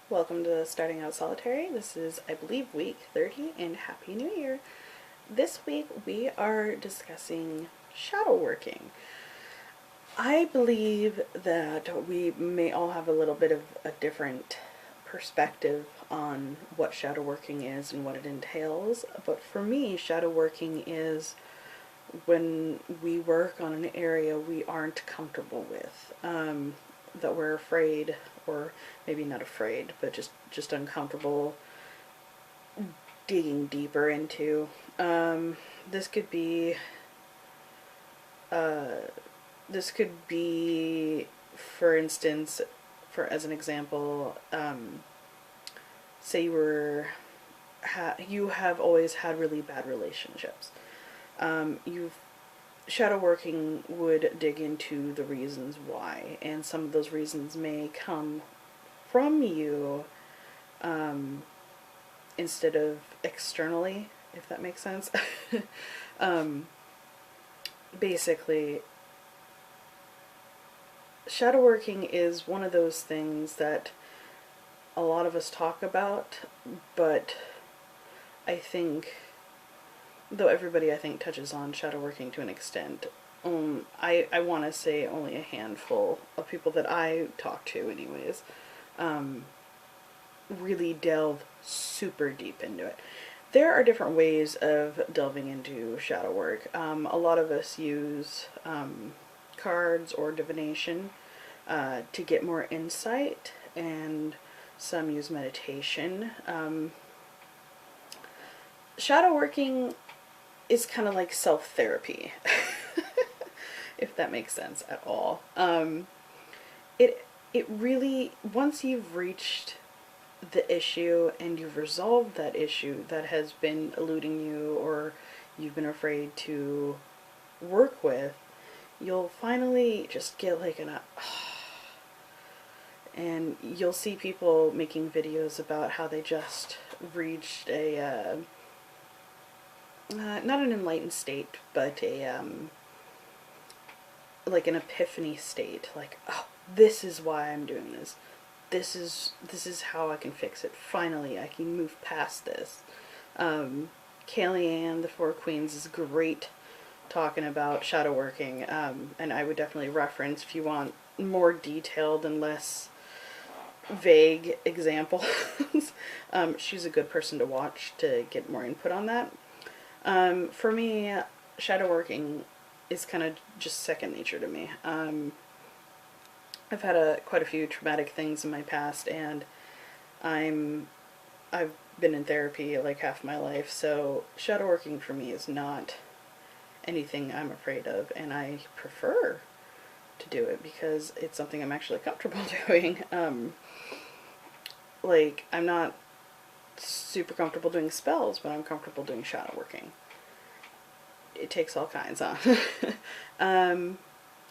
Welcome to Starting Out Solitary. This is, I believe, week 30, and Happy New Year. This week we are discussing shadow working. I believe that we may all have a little bit of a different perspective on what shadow working is and what it entails, but for me, shadow working is when we work on an area we aren't comfortable with, that we're afraid, or maybe not afraid, but just uncomfortable digging deeper into. This could be, for instance, as an example, say you have always had really bad relationships. Shadow working would dig into the reasons why, and some of those reasons may come from you instead of externally, if that makes sense. Basically, shadow working is one of those things that a lot of us talk about, but I think, though everybody I think touches on shadow working to an extent, I want to say only a handful of people that I talk to anyways, really delve super deep into it. There are different ways of delving into shadow work. A lot of us use cards or divination to get more insight, and some use meditation. Shadow working is kind of like self-therapy, if that makes sense at all. It really, once you've reached the issue and you've resolved that issue that has been eluding you or you've been afraid to work with, you'll finally just get like and you'll see people making videos about how they just reached a not an enlightened state, but a like an epiphany state. Like, oh, this is why I'm doing this. This is how I can fix it. Finally, I can move past this. Kellyanne, the Four Queens, is great talking about shadow working, and I would definitely reference if you want more detailed and less vague examples. She's a good person to watch to get more input on that. For me, shadow working is kind of just second nature to me. I've had quite a few traumatic things in my past, and I've been in therapy like half my life, so shadow working for me is not anything I'm afraid of, and I prefer to do it because it's something I'm actually comfortable doing. Like, I'm not super comfortable doing spells, but I'm comfortable doing shadow working. It takes all kinds, huh?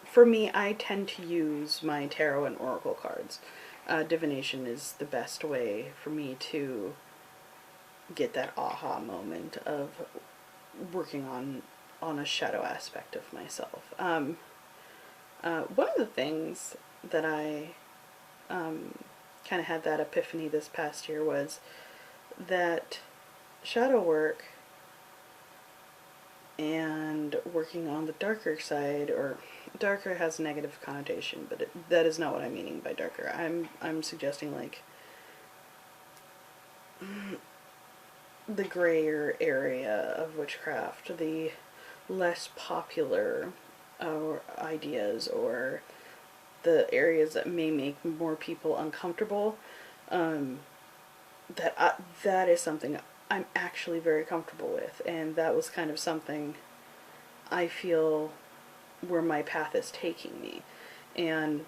For me, I tend to use my tarot and oracle cards. Divination is the best way for me to get that aha moment of working on a shadow aspect of myself. One of the things that I kind of had that epiphany this past year was that shadow work and working on the darker side, or darker has a negative connotation, but that is not what I'm meaning by darker. I'm suggesting like the grayer area of witchcraft, the less popular ideas, or the areas that may make more people uncomfortable. That is something I'm actually very comfortable with, and that was kind of something I feel where my path is taking me, and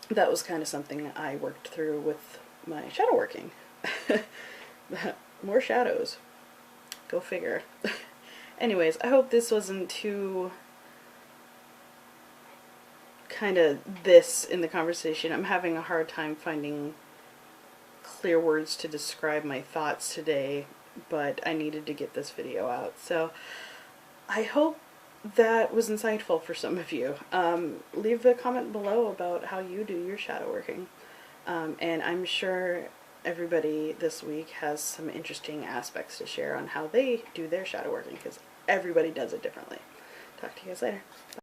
that was kind of something I worked through with my shadow working. More shadows. Go figure. Anyways, I hope this wasn't too kind of this in the conversation. I'm having a hard time finding clear words to describe my thoughts today, but I needed to get this video out. So I hope that was insightful for some of you. Leave a comment below about how you do your shadow working. And I'm sure everybody this week has some interesting aspects to share on how they do their shadow working, because everybody does it differently. Talk to you guys later. Bye.